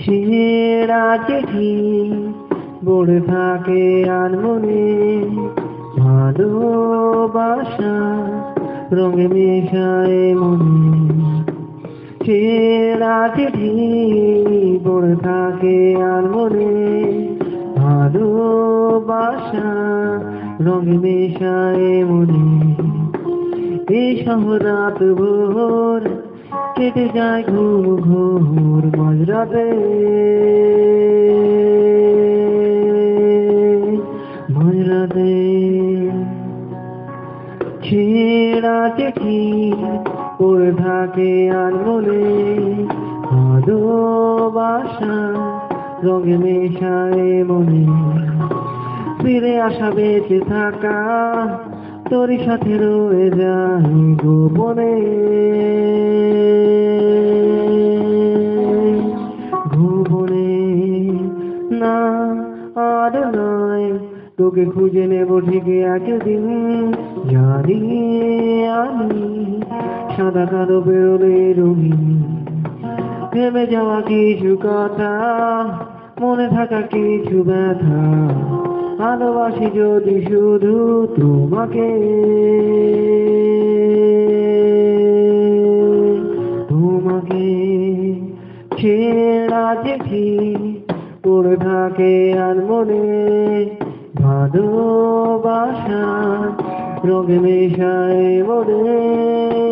ছেঁড়া চিঠি পড়ে থাকে আনমনে, ভালোবাসা রঙে মেশায় মনে। ছেঁড়া চিঠি পড়ে থাকে আনমনে, ভালোবাসা রঙে মেশায় মনে। এই শহরাত ভোর কেটে যায় ঘুম ঘোর মাঝরাতে, মাঝরাতে। ছেঁড়া চিঠি পড়ে থাকে আনমনে, ভালোবাসা রঙে মেশায় মনে। ফিরে আসা বেঁচে থাকা তোরই সাথে রয়ে যায় গোপনে, গোপনে। না আর নয়, তোকে খুঁজে নেব ঠিক একদিন। জানি আমি সাদা কালো বেরোলে রঙিন, থেমে যাওয়া কিছু কথা, মনে থাকা কিছু ব্যথা। ভালোবাসি যদি শুধু তোমাকে, তোমাকে। ছেঁড়া চিঠি পড়ে থাকে আনমনে, ভালোবাসা রঙে মেশায় মনে।